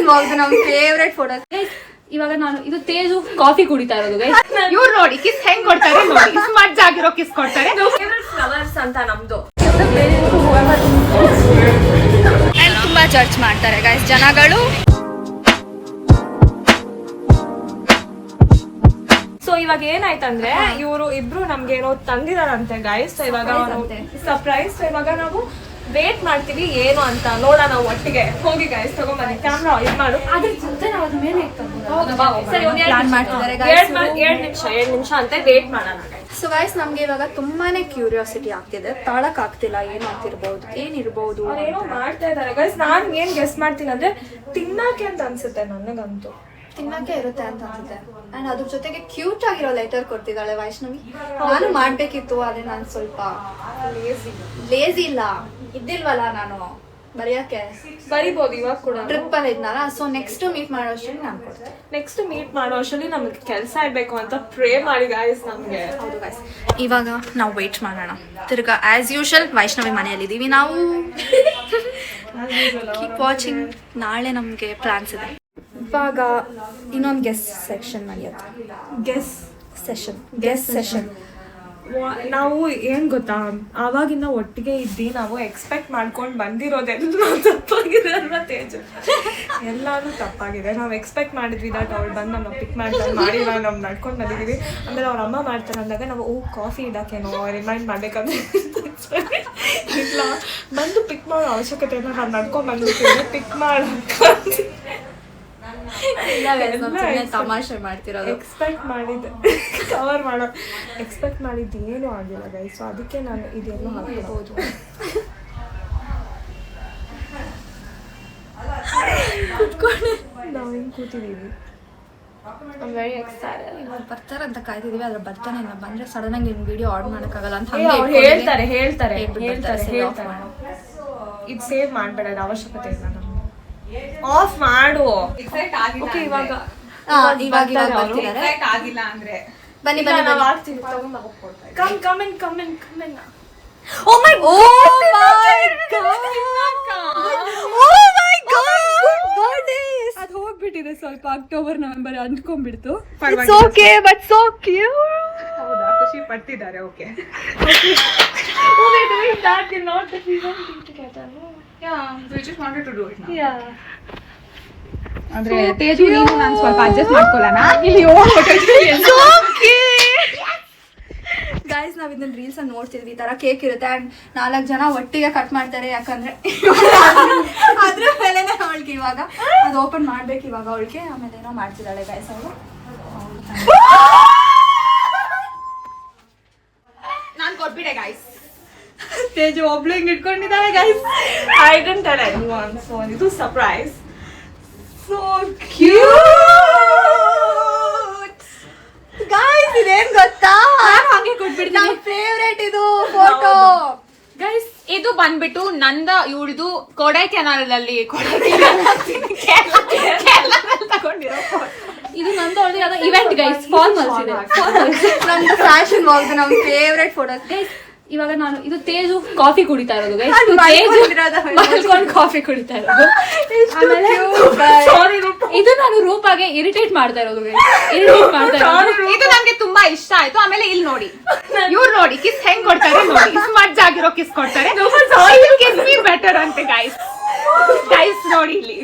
Vlog ನಮ್ favourite photo. ಇವಾಗ ನಾನು ಇದು ತೇಜು ಕಾಫಿ ಕುಡಿತಾ ಇರೋದು ಗೈಸ್. ಇವ್ರು ನೋಡಿ ಕಿಸ್ ಹೆಂಗ್ ಕೊಡ್ತಾರೆ ನೋಡಿ, ಸ್ಮಡ್ಜ್ ಆಗಿರೋ ಕಿಸ್ ಕೊಡ್ತಾರೆ. ಫ್ಲವರ್ಸ್ ಅಂತ ನಮ್ದು. ತುಂಬಾ ಚರ್ಚ್ ಮಾಡ್ತಾರೆ ಗೈಸ್ ಜನಗಳು. ಸೊ ಇವಾಗ ಏನಾಯ್ತಂದ್ರೆ ಇವರು ಇಬ್ರು ನಮ್ಗೆ ಏನೋ ತಂದಿದಾರಂತೆ ಗೈಸ್. ಇವಾಗ ಸರ್ಪ್ರೈಸ್. ಇವಾಗ ನಾವು ವೇಟ್ ಮಾಡ್ತೀವಿ ಏನು ಅಂತ ನೋಡೋಣ. ನಾವು ಒಟ್ಟಿಗೆ ಹೋಗಿ ಗೈಸ್ ತಗೊಂಬನ್ನಿ ಕ್ಯಾಮ್ರಾ ಇದು ಮಾಡು. ಅದ್ರ ಜೊತೆ ನಾವು ಅದ್ರ ಮೇಲೆ ಎರಡು ನಿಮಿಷ ಅಂತ ವೇಟ್ ಮಾಡೋಣ. ಸೊ ಗೈಸ್ ನಮ್ಗೆ ಇವಾಗ ತುಂಬಾನೇ ಕ್ಯೂರಿಯಾಸಿಟಿ ಆಗ್ತಿದೆ, ತಾಳಕ್ ಆಗ್ತಿಲ್ಲ ಏನ್ ಆಗ್ತಿರ್ಬಹುದು, ಏನಿರ್ಬಹುದು. ಏನೋ ಮಾಡ್ತಾ ಇದಾರೆ ಗೈಸ್. ನಾನ್ ಏನ್ ಗೆಸ್ ಮಾಡ್ತೀನಿ ಅಂದ್ರೆ ತಿನ್ನಕ್ಕೆ ಅಂತ ಅನ್ಸುತ್ತೆ ನನಗಂತೂ. ತಿನ್ನಕ್ಕೆ ಇರುತ್ತೆ ಅಂತ ಅನ್ಸುತ್ತೆ. ಅಂಡ್ ಅದ್ರ ಜೊತೆಗೆ ಕ್ಯೂಟ್ ಆಗಿರೋ ಲೆಟರ್ ಕೊಡ್ತಿದ್ದಾಳೆ ವೈಷ್ಣವಿ. ನಾನು ಮಾಡ್ಬೇಕಿತ್ತು ಆದ್ರೆ ನಾನು ಸ್ವಲ್ಪ ಲೇಜಿ ಇಲ್ಲ ಇದ್ದಿಲ್ವಲ್ಲ ನಾನು ಬರೆಯಕ್ಕೆ. ಬರಿಬಹುದು ಇವಾಗ ಕೂಡ ಟ್ರಿಪ್ ಅಲ್ಲಿ ಇದ್ನಲ್ಲ. ಸೊ ನೆಕ್ಸ್ಟ್ ಮೀಟ್ ಮಾಡೋ ಅಷ್ಟರಲ್ಲಿ ನಾನು ಕೊಡ್ತೇನೆ. ನೆಕ್ಸ್ಟ್ ಮೀಟ್ ಮಾಡೋ ಅಷ್ಟರಲ್ಲಿ ನಮ್ಗೆ ಕೆಲಸ ಇರ್ಬೇಕು ಅಂತ ಪ್ರೇ ಮಾಡಿ ಗಾಯ್ಸ್ ನಮ್ಗೆ. ಹೌದು ಗಾಯ್ಸ್. ಇವಾಗ ನಾವು ವೇಟ್ ಮಾಡೋಣ. ತಿರ್ಗಾ ಆಸ್ ಯೂಶಲ್ ವೈಷ್ಣವಿ ಮನೆಯಲ್ಲಿದ್ದೀವಿ ನಾವು. Keep watching. ನಾಳೆ ನಮಗೆ ಪ್ಲಾನ್ಸ್ ಇದೆ. ಇವಾಗ ಇನ್ನೊಂದು ಗೆಸ್ಟ್ ಸೆಕ್ಷನ್ ನಡೆಯುತ್ತೆ. ಗೆಸ್ಟ್ ಸೆಷನ್ ನಾವು ಏನ್ ಗೊತ್ತಾ, ಆವಾಗಿನ ಒಟ್ಟಿಗೆ ಇದ್ದಿ ನಾವು ಎಕ್ಸ್ಪೆಕ್ಟ್ ಮಾಡ್ಕೊಂಡು ಬಂದಿರೋದೆಲ್ಲ ತಪ್ಪಾಗಿದೆ ಅಲ್ವಾ ತೇಜು? ಎಲ್ಲಾನು ತಪ್ಪಾಗಿದೆ. ನಾವು ಎಕ್ಸ್ಪೆಕ್ಟ್ ಮಾಡಿದ್ವಿ ದಟ್ ಅವ್ಳು ಬಂದು ನಮ್ಮ ಪಿಕ್ ಮಾಡ್ತಾರೆ ಮಾಡಿ ನಾವು ನಡ್ಕೊಂಡು ಬಂದಿದ್ದೀವಿ. ಆಮೇಲೆ ಅವ್ರ ಅಮ್ಮ ಮಾಡ್ತಾರೆ ಅಂದಾಗ ನಾವು ಕಾಫಿ ಇಡೋಕ್ಕೇನೋ ರಿಮೈಂಡ್ ಮಾಡ್ಬೇಕಂದ್ರೆ ಇಲ್ಲ, ಬಂದು ಪಿಕ್ ಮಾಡೋ ಅವಶ್ಯಕತೆನ ನಾವು ನಡ್ಕೊಂಡು ಬಂದ್ಬಿಟ್ಟಿದ್ವಿ. ಪಿಕ್ ಮಾಡೋಕೆ ತಮಾಷೆ ಮಾಡ್ತಿರೋದು. ಎಕ್ಸ್ಪೆಕ್ಟ್ ಮಾಡಿದ್ದೆ ಕವರ್ ಮಾಡೋ ಎಕ್ಸ್ಪೆಕ್ಟ್ ಮಾಡಿದ್ದು ಏನೂ ಆಗಿಲ್ಲ ಗೈಸ್. ಸೊ ಅದಕ್ಕೆ ನಾನು ಇದೆಲ್ಲೂ ಹಾಕ್ಬೋದು. ನಾವು ಹಿಂಗೆ ಕೂತಿದ್ದೀವಿ. Very excited. ಇವಾಗ ಬರ್ತಾರಂತ ಕಾಯ್ತಿದೀವಿ. ಅದ್ರ ಬರ್ತಾನೆ ಇಲ್ಲ. ಬಂದ್ರೆ ಸಡನ್ ಆಗಿ ವಿಡಿಯೋ ಆನ್ ಮಾಡೋಕ್ಕಾಗಲ್ಲ ಅಂತ ಹೇಳ್ತಾರೆ. ಇದು ಸೇವ್ ಮಾಡಬೇಡ, ಅವಶ್ಯಕತೆ ಇಲ್ಲ. ನಮ್ಗೆ ಆಫ್ ಮಾಡು. ಓಕೆ ಇವಾಗ ಆಗಿಲ್ಲ ಅಂದ್ರೆ ಬನ್ನಿ ನಾವು ಆಗ್ತೀವಿ. Come in. Oh my god! ಅದು ಹೋಗ್ಬಿಟ್ಟಿದೆ ಸ್ವಲ್ಪ. ಅಕ್ಟೋಬರ್ ನವೆಂಬರ್ ಅಂಟ್ಕೊಂಡ್ಬಿಡ್ತು. It's okay, but so cute. ಹೌದಾ, ಖುಷಿ ಪಡ್ತಿದ್ದಾರೆ. Okay. We just wanted to do it now. Yeah. ಅಂದ್ರೆ ತೇಜು ನೀನು ನಾನು ಸ್ವಲ್ಪ ಅಡ್ಜಸ್ಟ್ ಮಾಡ್ಕೊಳ್ಳೋಣ. ಇಲ್ಲಿ ಗೈಸ್ ನಾವ್ ಇದನ್ನ ರೀಲ್ಸ್ ಅಲ್ಲಿ ನೋಡ್ತಿದ್ವಿ. ಈ ತರ ಕೇಕ್ ಇರುತ್ತೆ ಅಂಡ್ 4 ಜನ ಒಟ್ಟಿಗೆ ಕಟ್ ಮಾಡ್ತಾರೆ. ಯಾಕಂದ್ರೆ ಅದ್ರ ಮೇಲೆನೆ ಅವಳಿಗೆ ಇವಾಗ ಅದು ಓಪನ್ ಮಾಡ್ಬೇಕು ಇವಾಗ ಅವಳಿಗೆ. ಆಮೇಲೆ ಏನೋ ಮಾಡ್ತಿದ್ದಾಳೆ ಗೈಸ್ ಅವಳು. ನಾನು ಕೊಟ್ಬಿಟ್ಟೆ ಗೈಸ್. ತೇಜು ಒಬ್ಳು ಹಿಂಗ್ ಇಟ್ಕೊಂಡಿದ್ದಾಳೆ guys. I didn't tell anyone. So ಇದು ಸರ್ಪ್ರೈಸ್. So cute. ಗೈಸ್ ಇದೇನ್ ಗೊತ್ತಾ, ಹಾಗೆ ಕೊಟ್ಬಿಡ್ತೀನಿ. ನಮ್ಮ ಫೇವರೇಟ್ ಇದು ಫೋಟೋ ಗೈಸ್. ಇದು ಬಂದ್ಬಿಟ್ಟು ನಂದ ಇವಳ್ದು ಕೊಡೈಕೆನಾಲ್ ಅಲ್ಲಿ ತಗೊಂಡಿರೋ ಇದು ನಂದು ಅವಳಿಗೆ ಅದ ಇವೆಂಟ್ ಗೈಸ್. ಫಾರ್ಮಲ್ಸ್ ಇದೆ. ನಮ್ದು ಫ್ಯಾಷನ್ ವ್ಲಾಗ್ ನಮ್ ಫೇವರೇಟ್ ಫೋಟೋ ಗೈಸ್. ಇವಾಗ ನಾನು ಇದು ತೇಜು ಕಾಫಿ ಕುಡಿತಾ ಇರೋದು ಗೈಸ್. ಮಲ್ಕೊಂಡು ಕಾಫಿ ಕುಡಿತಾ ಇರೋದು. ಆಮೇಲೆ ಇದು ನಾನು ರೂಪಾಗೆ ಇರಿಟೇಟ್ ಮಾಡ್ತಾ ಇರೋದು ಗೈಸ್. ಇದು ನಂಗೆ ತುಂಬಾ ಇಷ್ಟ ಆಯ್ತು. ಆಮೇಲೆ ಇಲ್ಲಿ ನೋಡಿ, ಇವ್ರು ನೋಡಿ ಕಿಸ್ ಹೆಂಗ್ ಕೊಡ್ತಾರೆ ನೋಡಿ, ಸ್ಮಡ್ಜ್ ಆಗಿರೋ ಕಿಸ್ ಕೊಡ್ತಾರೆ. ಕಿಸ್ ಮೀ ಬೆಟರ್ ಅಂತೆ ಗೈಸ್ ನೋಡಿ ಇಲ್ಲಿ.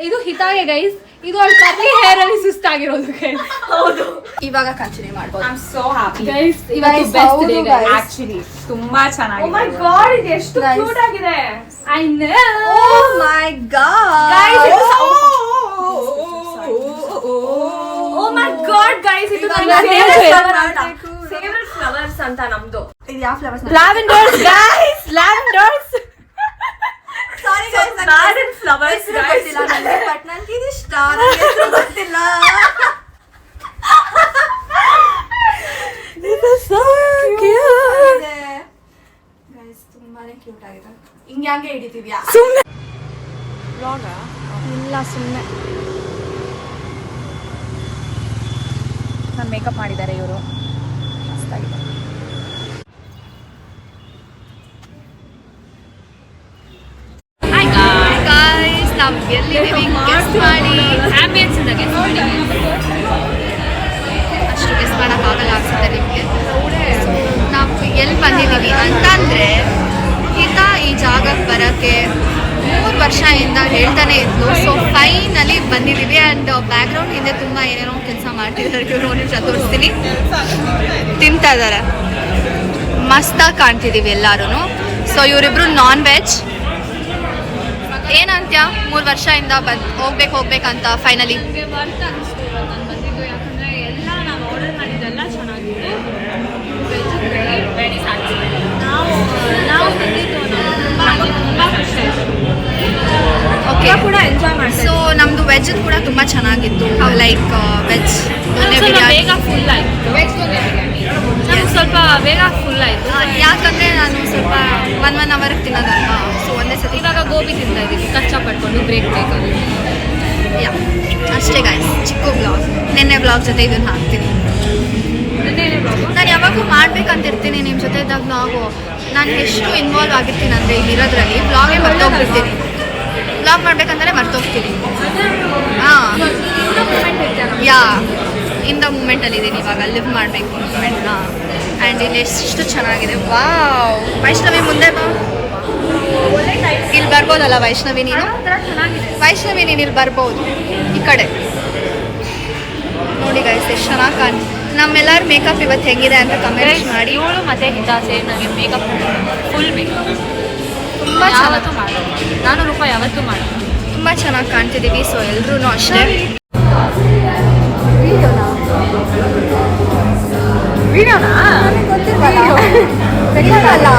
ಇದು ಹಿತಾಗೆ ಗೈಸ್. ಇದು ಅವ್ಳ ಕರ್ಲಿ ಹೇರ್ ಅಲ್ಲಿ ಸುಸ್ತಾಗಿರೋದು ಗೈಸ್. ಹೌದು. ಇವಾಗ ಕಂಟಿನ್ಯೂ ಮಾಡ್ಬೋದು. I am so happy guys. ಇವತ್ತು ಬೆಸ್ಟ್ ಡೇ ಗೈಸ್. ಆಕ್ಚುಲಿ ತುಂಬಾ ಚೆನ್ನಾಗಿದೆ. ಓ ಮೈ ಗಾಡ್, ಇದು ಎಷ್ಟು ಕ್ಯೂಟ್ ಆಗಿದೆ. I know. Oh my god guys, oh my god guys, ಇದು ನನ್ನ ಫೇವರೇಟ್ ಫ್ಲವರ್ಸ್ ಅಂತ ನಮ್ದು. ಇದು ಯಾವ flowers? Lavenders guys, lavenders. Sorry guys, garden flowers guys. But ನನಗೆ ಇದು ಇಷ್ಟ, ನನಗೆ ಹೆಸರು ಗೊತ್ತಿಲ್ಲ. ಇದು ಸೋ ಕ್ಯೂಟ್ ಗೈಸ್, ತುಂಬಾನೇ ಕ್ಯೂಟ್ ಆಗಿದೆ. ಹಿಂಗೆ ಹಂಗೆ ಹಿಡಿತಿದ್ಯಾ? ಸುಮ್ಮನೆ ವ್ಲಾಗ್ ಇಲ್ಲ, ಸುಮ್ಮನೆ ನಾನು ಮೇಕಪ್ ಮಾಡಿದ್ದಾರೆ ಇವರು. ಮಸ್ತಾಗಿದೆ. ಗೈಸ್ ನಾವು ಎಲ್ಲಿದ್ದೀವಿ ಗೆಸ್ ಮಾಡಿ. ಆಂಬಿಯನ್ಸ್ ಇಂದ ಗೆಸ್ ಮಾಡಿ. ಅಷ್ಟು ಗೆಸ್ ಮಾಡೋಕ್ಕಾಗಲ್ಲ ಅನ್ಸುತ್ತೆ ನಿಮಗೆ. ನಾವು ಎಲ್ಲಿ ಬಂದಿದ್ದೀವಿ ಅಂತಂದರೆ ಈತ ಈ ಜಾಗಕ್ಕೆ ಬರೋಕ್ಕೆ 3 ವರ್ಷದಿಂದ ಹೇಳ್ತಾನೆ ಇದ್ಲು. ಸೊ ಫೈನಲಿ ಬಂದಿದ್ದೀವಿ. ಆ್ಯಂಡ್ ಬ್ಯಾಕ್ಗ್ರೌಂಡ್ ಹಿಂದೆ ತುಂಬ ಏನೇನೋ ಕೆಲಸ ಮಾಡ್ತಿದ್ದಾರೆ. ಇವರು ನಿಮಿಷ ತೋರಿಸ್ತೀನಿ. ತಿಂತಾ ಇದ್ದಾರೆ. ಮಸ್ತಾಗಿ ಕಾಣ್ತಿದ್ದೀವಿ ಎಲ್ಲರೂ. ಸೊ ಇವರಿಬ್ರು ನಾನ್ ವೆಜ್. ಏನಂತ್ಯ 3 ವರ್ಷದಿಂದ ಹೋಗ್ಬೇಕಂತ ಫೈನಲಿ ನನಗೆ ವರ್ತ್ ಅನಿಸ್ತು ನಾನು ಬಂದಿದ್ದು. ಯಾಕಂದರೆ ಎಲ್ಲ ನಾವು ಆರ್ಡರ್ ಮಾಡಿದ್ದೆಲ್ಲ ಚೆನ್ನಾಗಿತ್ತು. Very satisfied. ನಾವು ಬಂದಿದ್ದು ತುಂಬ ಖುಷಿ ಆಯಿತು. ಓಕೆ ಕೂಡ ಎಂಜಾಯ್ ಮಾಡ್ತೀವಿ. ಸೊ ನಮ್ಮದು ವೆಜ್ ಕೂಡ ತುಂಬ ಚೆನ್ನಾಗಿತ್ತು. ಲೈಕ್ ವೆಜ್ ಬೇಗ ಫುಲ್ ಆಯಿತು. ವೆಜ್ ಬಿರಿಯಾನಿ ನಮ್ಗೆ ಸ್ವಲ್ಪ ಬೇಗ ಫುಲ್ ಆಯಿತು. ಯಾಕಂದರೆ ನಾನು ಸ್ವಲ್ಪ 1 ಅವರ್ಗೆ ತಿನ್ನೋದಲ್ವಾ. ಸೊ ಒಂದೇ ಸತಿ ಇವಾಗ ಗೋಬಿ ತಿಂತಾ ಇದ್ದೀವಿ ಕಷ್ಟಪಟ್ಕೊಂಡು ಬ್ರೇಕ್ ಬೇಕಲ್ಲಿ. ಯಾ ಅಷ್ಟೇ ಗಾಯ್ಸ್. ಚಿಕ್ಕ ಬ್ಲಾಗ್. ನಿನ್ನೆ ಬ್ಲಾಗ್ ಜೊತೆ ಇದನ್ನು ಹಾಕ್ತೀನಿ. ನಾನು ಯಾವಾಗಲೂ ಮಾಡ್ಬೇಕಂತಿರ್ತೀನಿ ನಿಮ್ಮ ಜೊತೆ ಇದ್ದಾಗ ಬ್ಲಾಗು. ನಾನು ಎಷ್ಟು ಇನ್ವಾಲ್ವ್ ಆಗಿರ್ತೀನಿ ಅಂದರೆ ಇಲ್ಲಿರೋದ್ರಲ್ಲಿ ಬ್ಲಾಗೇ ಮರ್ತೋಗ್ಬಿಡ್ತೀನಿ. ಬ್ಲಾಗ್ ಮಾಡ್ಬೇಕಂದ್ರೆ ಮರ್ತೋಗ್ತೀನಿ. ಹಾಂ ಯಾ ಇನ್ ದ ಮೂಮೆಂಟಲ್ಲಿದ್ದೀನಿ ಇವಾಗ. ಲಿವ್ ಮಾಡಬೇಕು ಮೂಮೆಂಟ್ನ. ಆ್ಯಂಡ್ ಇಲ್ಲಿ ಎಷ್ಟು ಚೆನ್ನಾಗಿದೆ. ವಾವ್ ವೈಷ್ಣವಿ ಮುಂದೆ ಬಾ. ಇಲ್ಲಿ ಬರ್ಬೋದಲ್ಲ ವೈಷ್ಣವಿ ನೀನು? ವೈಷ್ಣವಿ ನೀನು ಇಲ್ಲಿ ಬರ್ಬೋದು ಈ ಕಡೆ. ನೋಡಿ ಗೈಸ್ ಎಷ್ಟು ಚೆನ್ನಾಗಿ ನಮ್ಮೆಲ್ಲರ ಮೇಕಪ್ ಇವತ್ತು ಹೆಂಗಿದೆ ಅಂತ ಕಮೆಂಟ್ ಮಾಡಿ. ಇವಳು ಮತ್ತೆ ಹಿತಾ ಸೇರಿ ನನಗೆ ಮೇಕಪ್ ಫುಲ್ ಮೇಕಪ್ ತುಂಬ ಯಾವತ್ತೂ ಮಾಡೋದು. 400 ರೂಪಾಯಿ ಯಾವತ್ತೂ ಮಾಡೋದು. ತುಂಬ ಚೆನ್ನಾಗಿ ಕಾಣ್ತಿದ್ದೀವಿ. ಸೊ ಎಲ್ರೂ ಅಷ್ಟೇ. ವಿಡಿಯೋನಾ ಗೊತ್ತಿರಲ್ಲ.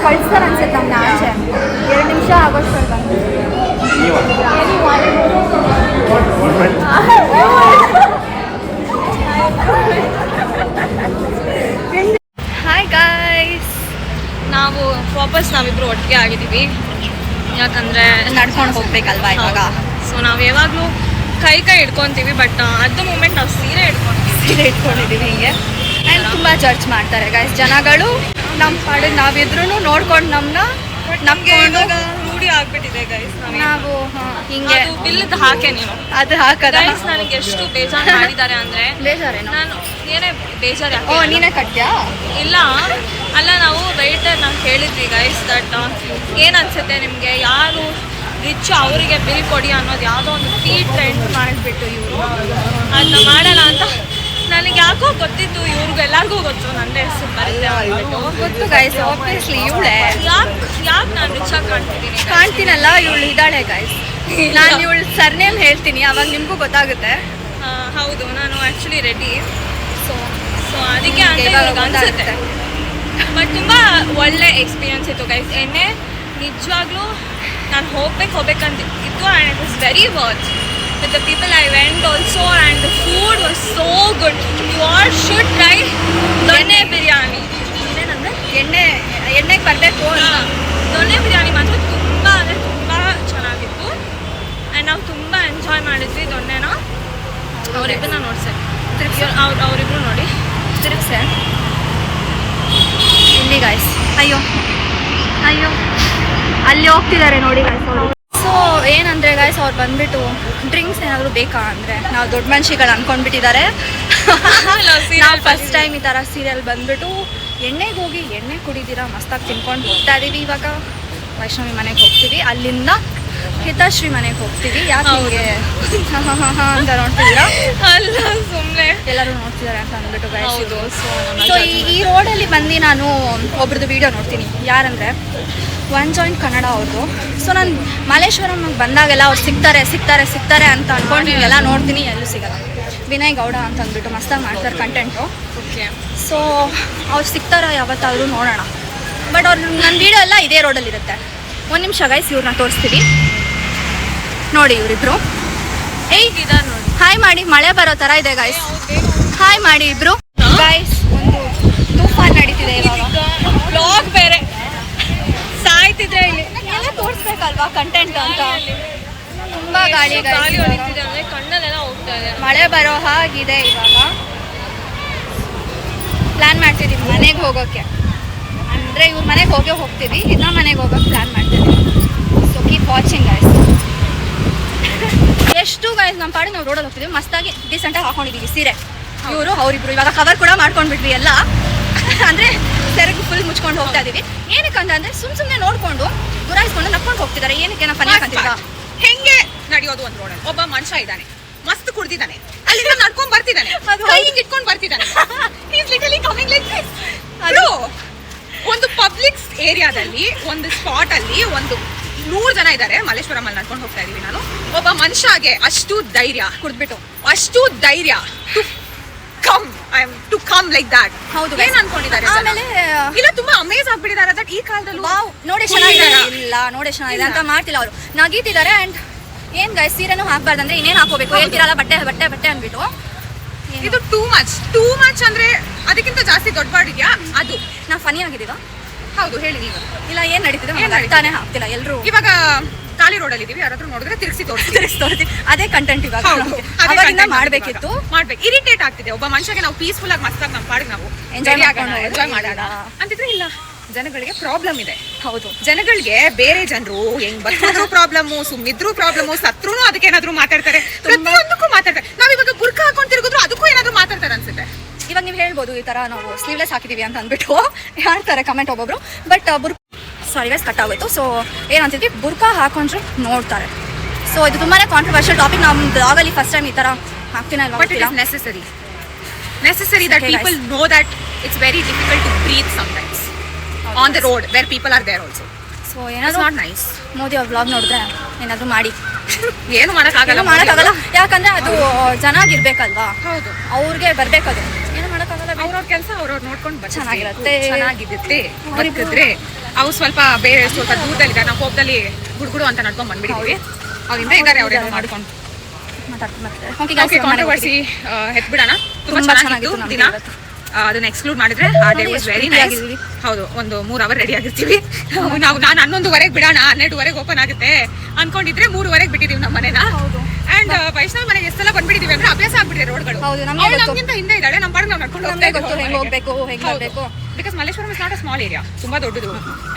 ಕಳಿಸ್ತಾರೆ ಅನ್ಸುತ್ತೆ ನಮ್ಗೆ ಆಚೆ. 2 ನಿಮಿಷ ಆಗೋಷ್ಟು ಬಂದು. Hi guys. ನಾವು ವಾಪಸ್ ನಾವಿಬ್ರು ಒಟ್ಟಿಗೆ ಆಗಿದ್ದೀವಿ. ಯಾಕಂದರೆ ನಡ್ಕೊಂಡು ಹೋಗ್ಬೇಕಲ್ವಾ ಇವಾಗ. ಸೊ ನಾವು ಯಾವಾಗಲೂ ಕೈ ಹಿಡ್ಕೊತೀವಿ. ಬಟ್ ಅಟ್ ದ ಮೂಮೆಂಟ್ ನಾವು ಸೀರೆ ಹಿಡ್ಕೊತೀವಿ. ಸೀರೆ ಇಟ್ಕೊಂಡಿದ್ದೀವಿ ಹಿಂಗೆ. ಆ್ಯಂಡ್ ತುಂಬ ಜಡ್ಜ್ ಮಾಡ್ತಾರೆ ಗೈಸ್ ಜನಗಳು. ನಮ್ಮ ಪಾಡಿಗೆ ನಾವಿದ್ರೂ ನೋಡ್ಕೊಂಡು ನಮ್ಮನ್ನ ನಮ್ಕೊಂಡು ರೂಢಿ ಆಗ್ಬಿಟ್ಟಿದೆ ಗೈಸ್. ನಾವು ಹಿಂಗೆ ಬಿಲ್ದು ಹಾಕೆ ನೀನು ಅದು ಹಾಕದ. ಗೈಸ್ ನನಗೆ ಎಷ್ಟು ಬೇಜಾರು ಮಾಡಿದ್ದಾರೆ ಅಂದರೆ ಬೇಜಾರೇನೋ. ನಾನು ಏನೇ ಬೇಜಾರು ಓ ಯಾಕೆ ನೀನೇ ಕಟ್ಟ್ಯಾ? ಇಲ್ಲ ಅಲ್ಲ, ನಾವು ವೆಯ್ಟರ್ ನಾವು ಹೇಳಿದ್ವಿ ಗೈಸ್ ದಟ್ ಏನು ಅನ್ಸುತ್ತೆ ನಿಮಗೆ, ಯಾರು ರಿಚ್ ಅವರಿಗೆ ಬಿಲ್ ಕೊಡಿ ಅನ್ನೋದು ಯಾವುದೋ ಒಂದು ಟ್ರೆಂಡ್ ಮಾಡಿಬಿಟ್ಟು ಇವರು ಅದನ್ನ ಮಾಡೋಣ ಅಂತ. ನನಗೆ ಯಾಕೋ ಗೊತ್ತಿತ್ತು, ಇವ್ರಿಗೂ ಎಲ್ಲರಿಗೂ ಗೊತ್ತು ನಂದೇ ಹೆಸರು ಬರುತ್ತೆ ಅಂದ್ಬಿಟ್ಟು. ಗೊತ್ತು ಗೈಸ್, ಆಬ್ವಿಯಸ್ಲಿ ಇವಳೆ. ಯಾಕೆ ನಾನು ರಿಚ್ ಆಗಿ ಕಾಣ್ತಿದ್ದೀನಿ? ಕಾಣ್ತೀನಲ್ಲ ಇವಳು ಇದ್ದಾಳೆ ಗೈಸ್. ನಾನು ಇವಳು ಸರ್ನೇಮ್ ಹೇಳ್ತೀನಿ, ಅವಾಗ ನಿಮಗೂ ಗೊತ್ತಾಗುತ್ತೆ. ಹೌದು, ನಾನು ಆ್ಯಕ್ಚುಲಿ ರೆಡಿ. ಸೊ ಅದಕ್ಕೆ ಅಂತ ಇವಾಗ ಇವಾಗ ಅನಿಸುತ್ತೆ. ಬಟ್ ತುಂಬ ಒಳ್ಳೆ ಎಕ್ಸ್ಪೀರಿಯನ್ಸ್ ಇತ್ತು ಗೈಸ್. ಎಣ್ಣೆ ನಿಜವಾಗ್ಲೂ ನಾನು ಹೋಗ್ಬೇಕಂತ ಇತ್ತು. And it was very worth with the people I went also, and the food was so good. You all should try ದೊನ್ನೆ ಬಿರಿಯಾನಿ. ಏನಂದ್ರೆ ಎಣ್ಣೆಗೆ ಬರಬೇಕು. ದೊನ್ನೆ ಬಿರಿಯಾನಿ ಮಾತ್ರ ತುಂಬ ಅಂದರೆ ತುಂಬ ಚೆನ್ನಾಗಿತ್ತು. ಆ್ಯಂಡ್ ನಾವು ತುಂಬ ಎಂಜಾಯ್ ಮಾಡಿದ್ವಿ ದೊನ್ನೆನ. ಅವರಿಬ್ಬರನ್ನ ನೋಡ್ಸೆ ಅವರಿಬ್ರು ನೋಡಿ ತಿರುಗ್ಸೆ ಇಲ್ಲಿ ಗಾಯ್ಸ್. ಅಯ್ಯೋ ಅಲ್ಲಿ ಹೋಗ್ತಿದ್ದಾರೆ ನೋಡಿ ಗಾಯ್ಸ್ ಅವರು. ಸೊ ಏನಂದರೆ ಗಾಯ್ಸ್ ಅವ್ರು ಬಂದುಬಿಟ್ಟು ಡ್ರಿಂಕ್ಸ್ ಏನಾದರೂ ಬೇಕಾ ಅಂದರೆ ನಾವು ದೊಡ್ಡ ಮನುಷ್ಯಗಳು ಅಂದ್ಕೊಂಡ್ಬಿಟ್ಟಿದ್ದಾರೆ. ನಾವು ಫಸ್ಟ್ ಟೈಮ್ ಈ ಥರ ಸೀರಿಯಲ್ ಬಂದುಬಿಟ್ಟು ಎಣ್ಣೆಗೆ ಹೋಗಿ ಎಣ್ಣೆ ಕುಡಿದಿರಾ ಮಸ್ತಾಗಿ ತಿನ್ಕೊಂಡು ಹೋಗ್ತಾ ಇದ್ದೀವಿ. ಇವಾಗ ವೈಷ್ಣವಿ ಮನೆಗೆ ಹೋಗ್ತೀವಿ, ಅಲ್ಲಿಂದ ಹಿತಾಶ್ರೀ ಮನೆಗೆ ಹೋಗ್ತೀವಿ. ಯಾಕೆ ನಿಮಗೆ ಅಂತ ನೋಡ್ತಿದ್ದೀರಾ? ಅಲ್ಲ ಸುಮ್ಮನೆ ಎಲ್ಲರೂ ನೋಡ್ತಿದ್ದಾರೆ ಅಂತ ಅಂದ್ಬಿಟ್ಟು ಗಾಯ್ಸ್. ಹೌದು. ಸೊ ಈ ರೋಡಲ್ಲಿ ಬಂದು ನಾನು ಒಬ್ರದ್ದು ವೀಡಿಯೋ ನೋಡ್ತೀನಿ. ಯಾರಂದರೆ ಒನ್ ಜಾಯಿಂಟ್ ಕನ್ನಡ ಅವ್ರದ್ದು. ಸೊ ನಾನು ಮಲ್ಲೇಶ್ವರಮ್ಗೆ ಬಂದಾಗೆಲ್ಲ ಅವ್ರು ಸಿಗ್ತಾರೆ ಅಂತ ಅಂದ್ಕೊಂಡು ಹಿಂಗೆಲ್ಲ ನೋಡ್ತೀನಿ, ಎಲ್ಲೂ ಸಿಗಲ್ಲ. ವಿನಯ್ ಗೌಡ ಅಂತ ಅಂದ್ಬಿಟ್ಟು ಮಸ್ತಾಗಿ ಮಾಡ್ತಾರೆ ಕಂಟೆಂಟು. ಓಕೆ. ಸೊ ಅವ್ರು ಸಿಗ್ತಾರ ಯಾವತ್ತಾದರೂ ನೋಡೋಣ. ಬಟ್ ಅವ್ರು ನನ್ನ ವೀಡಿಯೋ ಎಲ್ಲ ಇದೇ ರೋಡಲ್ಲಿ ಇರುತ್ತೆ. ಒಂದು ನಿಮಿಷ ಗೈಸ್, ಇವ್ರನ್ನ ತೋರಿಸ್ತೀವಿ ನೋಡಿ. ಇವರಿಬ್ರು ಏಯ್ ನೋಡಿ, ಹಾಯ್ ಮಾಡಿ. ಮಳೆ ಬರೋ ಥರ ಇದೆ ಗೈಸ್, ಹಾಯ್ ಮಾಡಿ ಇಬ್ರು. ಗೈಸ್ ಒಂದು ತೂಫಾನ್ ನಡೀತಿದೆ ಇವಾಗ. ಬ್ಲಾಗ್ ಬೇರೆ ಸಾಯ್ತಿದೆ ಇಲ್ಲಿ. ಎಲ್ಲ ತೋರಿಸ್ಬೇಕಲ್ವಾ ಕಂಟೆಂಟ್ ಅಂತ. ತುಂಬಾ ಗಾಳಿ ಗಾಳಿ ಹೊಡಿತಿದೆ ಅಂದ್ರೆ ಕಣ್ಣಲ್ಲೆಲ್ಲ ಹೋಗ್ತಾ ಇದೆ. ಮಳೆ ಬರೋ ಹಾಗಿದೆ. ಇವಾಗ ಪ್ಲಾನ್ ಮಾಡ್ತಿದ್ದೀವಿ ಮನೆಗೆ ಹೋಗೋಕ್ಕೆ. ಅಂದರೆ ಇವ್ರ ಮನೆಗೆ ಹೋಗ್ತೀವಿ, ಇನ್ನೂ ಮನೆಗೆ ಹೋಗೋಕ್ಕೆ ಪ್ಲಾನ್ ಮಾಡ್ತಿದ್ದೀವಿ. So keep watching guys. ಎಷ್ಟು ಗೈಸ್ ನಮ್ಮ ಪಾಡಿಗೆ ನಾವು ರೋಡಲ್ಲಿ ಹೋಗ್ತಿದ್ದೀವಿ, ಮಸ್ತಾಗಿ ಡೀಸೆಂಟಾಗಿ ಹಾಕೊಂಡಿದ್ದೀವಿ ಸೀರೆ. ಇವರು ಅವರಿಬ್ರು ಇವಾಗ ಕವರ್ ಕೂಡ ಮಾಡ್ಕೊಂಡ್ಬಿಟ್ವಿ ಎಲ್ಲ. ಅಂದರೆ ಸೆರಗು ಫುಲ್ ಮುಚ್ಕೊಂಡು ಹೋಗ್ತಾ ಇದೀವಿ. ಏನಕ್ಕೆ ಅಂದರೆ ಸುಮ್ಮನೆ ನೋಡ್ಕೊಂಡು ಗುರಾಯಿಸ್ಕೊಂಡು ನಕ್ಕೊಂಡು ಹೋಗ್ತಿದ್ದಾರೆ. ಏನಕ್ಕೆ ನಾವು ಫನ್ ಯಾಕಂತೀವ? ಹೆಂಗೆ ನಡೆಯೋದು ಒಂದು ರೋಡಲ್ಲಿ ಒಬ್ಬ ಮನುಷ್ಯ ಇದ್ದಾನೆ, ಮಸ್ತ್ ಕುಡ್ದಿದ್ದಾನೆ, ಅಲ್ಲಿಂದ ನಡ್ಕೊಂಡ್ ಬರ್ತಿದ್ದಾನೆ, ಕೈ ಹಿಂಗ್ ಇಟ್ಕೊಂಡ್ ಬರ್ತಿದ್ದಾನೆ. He's literally coming like this. Bro, ಒಂದು ಪಬ್ಲಿಕ್ ಏರಿಯಾದಲ್ಲಿ ಒಂದು ಸ್ಪಾಟ್ ಅಲ್ಲಿ ಒಂದು 100 ಜನ ಇದ್ದಾರೆ. ಮಲ್ಲೇಶ್ವರಂ ಅಲ್ಲಿ ನಡ್ಕೊಂಡು ಹೋಗ್ತಾ ಇದೀವಿ ನಾನು. ಒಬ್ಬ ಮನುಷ್ಯಗೆ ಅಷ್ಟು ಧೈರ್ಯ ಕುಡ್ದ್ಬಿಟ್ಟು ಅಷ್ಟು ಧೈರ್ಯ ಟು ಕಮ್ ಲೈಕ್ ದಟ್. ಹೌದು, ಏನ್ ಅನ್ಕೊಂಡಿದ್ದಾರೆ ಆಮೇಲೆ ಇಲ್ಲ, ತುಂಬಾ ಅಮೇಜ್ ಆಗ್ಬಿಟ್ಟಿದ್ದಾರೆ ದಟ್ ಈ ಕಾಲದಲ್ಲಿ. ವಾವ್, ನೋಡಿ ಚೆನ್ನಾಗಿದೆ. ಇಲ್ಲ ನೋಡಿ ಚೆನ್ನಾಗಿದೆ ಅಂತ ಮಾಡ್ತಿಲ್ಲ ಅವರು, ನಗೀತಿದ್ದಾರೆ. ಆ್ಯಂಡ್ ಏನು ಗೈಸ್, ಸೀರೆನೂ ಹಾಕ್ಬಾರ್ದಂದ್ರೆ ಇನ್ನೇನು ಹಾಕೋಬೇಕು ಹೇಳ್ತಿರಲ್ಲ, ಬಟ್ಟೆ ಬಟ್ಟೆ ಬಟ್ಟೆ ಅಂದ್ಬಿಟ್ಟು. ಇದು ಟೂ ಮಚ್ ಅಂದ್ರೆ ಅದಕ್ಕಿಂತ ಜಾಸ್ತಿ ದೊಡ್ಡ ವರ್ಡ್ ಇದೆಯಾ ಅದು? ನಾವು ಫನಿ ಆಗಿದ್ದೀವ? ಹೌದು, ಹೇಳಿ ನೀವು. ಇಲ್ಲ ಏನು ನಡೀತಿದೆ ನನಗೆ ಅರ್ಥನೇ ಆಗ್ತಿಲ್ಲ. ಎಲ್ಲರೂ ಇವಾಗ ಖಾಲಿ ರೋಡಲ್ಲಿ ಇದೀವಿ, ಯಾರಾದ್ರೂ ನೋಡಿದ್ರೆ ತಿರ್ಗಿಸಿ ತೋರಿಸ್ತೀವಿ. ಅದೇ ಕಂಟೆಂಟ್ ಇವಾಗ ಹೌದು, ಅವಾಗಿಂದ ಮಾಡಬೇಕಿತ್ತು. ಮಾಡ್ಬೇಕು. ಇರಿಟೇಟ್ ಆಗ್ತಿದೆ. ಒಬ್ಬ ಮನುಷ್ಯಗೆ ನಾವು ಪೀಸ್ಫುಲ್ ಆಗಿ ಮಸ್ತಾಗಿ ನಮ್ಮ ಪಾಡಿಗೆ ನಾವು ಎಂಜಾಯ್ ಮಾಡೋಣ ಅಂತಿದ್ರೆ ಇಲ್ಲ, ಜನಗಳಿಗೆ ಪ್ರಾಬ್ಲಮ್ ಇದೆ. ಹೌದು, ಜನಗಳಿಗೆ ಬೇರೆ ಜನರು ಹೆಂಗ್ ಬರ್ತದ್ರು ಪ್ರಾಬ್ಲಮ್ಮು, ಸುಮ್ಮಿದ್ರು ಪ್ರಾಬ್ಲಮ್ಮು, ಸತ್ರುನು ಅದಕ್ಕೇನಾದ್ರೂ ಮಾತಾಡ್ತಾರೆ, ಪ್ರತಿಯೊಂದಕ್ಕೂ ಮಾತಾಡ್ತಾರೆ. ನಾವ್ ಇವಾಗ ಬುರ್ಕ ಹಾಕೊಂಡು ತಿರುಗಿದ್ರು ಅದಕ್ಕೂ ಏನಾದ್ರೂ ಮಾತಾಡ್ತಾರೆ ಅನ್ಸುತ್ತೆ. ಇವಾಗ ನೀವು ಹೇಳ್ಬೋದು ಈ ಥರ ನಾವು ಸ್ಲೀವ್ಲೆಸ್ ಹಾಕಿದ್ದೀವಿ ಅಂತ ಅಂದ್ಬಿಟ್ಟು ಹೇಳ್ತಾರೆ ಕಮೆಂಟ್ ಒಬ್ಬೊಬ್ರು. ಬಟ್ ಸಾರಿ ಗೈಸ್, ಕಟ್ ಆಗೋಯ್ತು. ಸೊ ಏನಂತಿದ್ವಿ, ಬುರ್ಕಾ ಹಾಕೊಂಡ್ರು ನೋಡ್ತಾರೆ. ಸೊ ಇದು ತುಂಬಾ ಕಾಂಟ್ರವರ್ಷಿಯಲ್ ಟಾಪಿಕ್. ನಮ್ಮ ಬ್ಲಾಗಲ್ಲಿ ಫಸ್ಟ್ ಟೈಮ್ ಈ ಥರ ಹಾಕ್ತೀನಿ ಅಲ್ವಾ? But it is necessary that people know that it's very difficult to breathe sometimes on the road where people are there also. So ಏನಾದ್ರು ನಾಟ್ ನೈಸ್. ಮೋದಿ ಅವ್ರ ಬ್ಲಾಗ್ ನೋಡಿದ್ರೆ ಏನಾದರೂ ಮಾಡಿ. ಏನು ಮಾಡೋಕ್ಕಾಗಲ್ಲ, ಯಾಕಂದ್ರೆ ಅದು ಚೆನ್ನಾಗಿರ್ಬೇಕಲ್ವಾ? ಹೌದು, ಅವ್ರಿಗೆ ಬರ್ಬೇಕದು. ಏನು ಮಾಡೋಕ್ಕಾಗಲ್ಲ, ಅವ್ರವ್ರ ಕೆಲಸ ಅವ್ರವ್ರು ನೋಡ್ಕೊಂಡು ಚೆನ್ನಾಗಿರುತ್ತೆ. ಬದುಕಿದ್ರೆ ಅವ್ರು ಸ್ವಲ್ಪ ದೂರದಲ್ಲಿದ್ದಾರೆ. ನಾವು ಕೋಪದಲ್ಲಿ ಗುಡ್ಗುಡು ಅಂತ ನಡ್ಕೊಂಡ್ ಬಂದ್ಬಿಟ್ಟಿದ್ವಿ. ಅವ್ರಿಂದ ಇದ್ದಾರೆ, ಅವ್ರೇನೋ ಮಾಡ್ಕೊಂಡು ಕಾಂಟ್ರವರ್ಸಿ ಎತ್ಬಿಡೋಣ. ತುಂಬಾ ಚೆನ್ನಾಗಿತ್ತು ದಿನ. ಅದನ್ನ ಎಕ್ಸ್ಕ್ಲೂಡ್ ಮಾಡಿದ್ರೆ ಆ ಡೇ ವಾಸ್ ವೆರಿ ನೈಸ್. ಹೌದು, ಒಂದು 3 ಅವರ್ ರೆಡಿ ಆಗಿರ್ತೀವಿ ನಾವು. ನಾನು 11:15 ಬಿಡೋಣ, 12:15 ಓಪನ್ ಆಗುತ್ತೆ ಅನ್ಕೊಂಡಿದ್ರೆ 3:15 ಬಿಟ್ಟಿದೀವಿ ನಮ್ಮ ಮನೆನ. ಅಂಡ್ ವೈಷ್ಣವ್ ಮನೆಗೆ ಎಷ್ಟೆಲ್ಲ ಬಂದ್ಬಿಟ್ಟಿದೀವಿ ಅಂದ್ರೆ ಅಭ್ಯಾಸ ಆಗ್ಬಿಟ್ಟಿದೆ ರೋಡ್ಗಳು. ನಮ್ಗಿಂತ ಹಿಂದೆ ಇದ್ದಾಳೆ, ನಮ್ಮ ಪಾಡಿಗೆ ನಾವು ನಡ್ಕೊಂಡು ಹೋಗ್ಬೇಕು. Because Malleshwaram is not a small area, ತುಂಬಾ ದೊಡ್ಡದು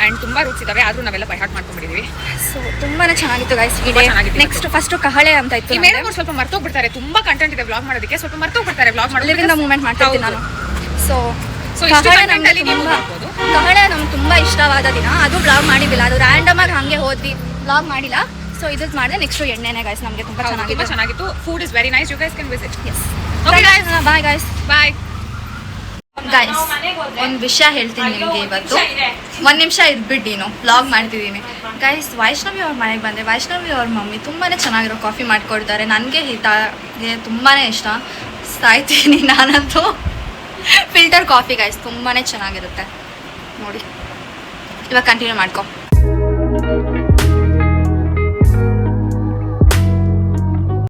ಅಂಡ್ ತುಂಬಾ ರೂಟ್ಸ್ ಇದಾವೆ. ಆದ್ರೂ ನಾವೆಲ್ಲ ಬೈ ಹಾರ್ಟ್ ಮಾಡ್ಕೊಂಡ್ಬಿಟ್ಟಿದೀವಿ. ಸೊ ತುಂಬಾನೇ ಚೆನ್ನಾಗಿತ್ತು ಗೈಸ್. ನೆಕ್ಸ್ಟ್ ಫಸ್ಟ್ ಕಹಳೆ ಅಂತ ಇತ್ತು. ಈ ಮೇಡಮ್ ಸ್ವಲ್ಪ ಮರ್ತೋಗ್ಬಿಡ್ತಾರೆ, ತುಂಬಾ ಕಂಟೆಂಟ್ ಇದೆ ವ್ಲಾಗ್ ಮಾಡೋದಕ್ಕೆ, ಸ್ವಲ್ಪ ಮರ್ತೋಗ್ಬಿಡ್ತಾರೆ ವ್ಲಾಗ್ ಮಾಡೋದ್ರಿಂದ ಮೂವ್ಮೆಂಟ್ ಮಾಡ್ತಿದ್ದೀನಿ ನಾನು. ಸೊ ಕಹಳೆ ನಮ್ಗೆ ತುಂಬಾ ಇಷ್ಟವಾದ ದಿನ. ಅದು ಬ್ಲಾಗ್ ಮಾಡಿದ್ದಿಲ್ಲ, ಅದು ರ್ಯಾಂಡಮ್ ಆಗಿ ಹಂಗೆ ಹೋದ್ವಿ, ಬ್ಲಾಗ್ ಮಾಡಿಲ್ಲ. ಸೊ ಇದು ಮಾಡಿದ್ರೆ ನೆಕ್ಸ್ಟ್ ಎಣ್ಣೆನೆ ಗೈಸ್. ನಮಗೆ ತುಂಬಾ ಚೆನ್ನಾಗಿತ್ತು. Food is very nice. You guys can visit. Yes, okay guys, bye guys. Bye guys, ಒಂದು ವಿಷಯ ಹೇಳ್ತೀನಿ ನಿಮಗೆ ಇವತ್ತು. 1 ನಿಮಿಷ ಇದ್ಬಿಟ್ಟು ವ್ಲಾಗ್ ಮಾಡ್ತಿದ್ದೀನಿ ಗೈಸ್. ವೈಷ್ಣವಿ ಅವ್ರ ಮನೆಗೆ ಬಂದೆ. ವೈಷ್ಣವಿ ಅವ್ರ ಮಮ್ಮಿ ತುಂಬಾ ಚೆನ್ನಾಗಿರೋ ಕಾಫಿ ಮಾಡಿಕೊಡ್ತಾರೆ. ನನಗೆ ಹಿತಾಗೆ ತುಂಬಾ ಇಷ್ಟ. ಸಾಯ್ತೀನಿ ನಾನಂತೂ. ಫಿಲ್ಟರ್ ಕಾಫಿ ಗೈಸ್, ತುಂಬಾ ಚೆನ್ನಾಗಿರುತ್ತೆ ನೋಡಿ. ಇವಾಗ ಕಂಟಿನ್ಯೂ ಮಾಡ್ಕೊ.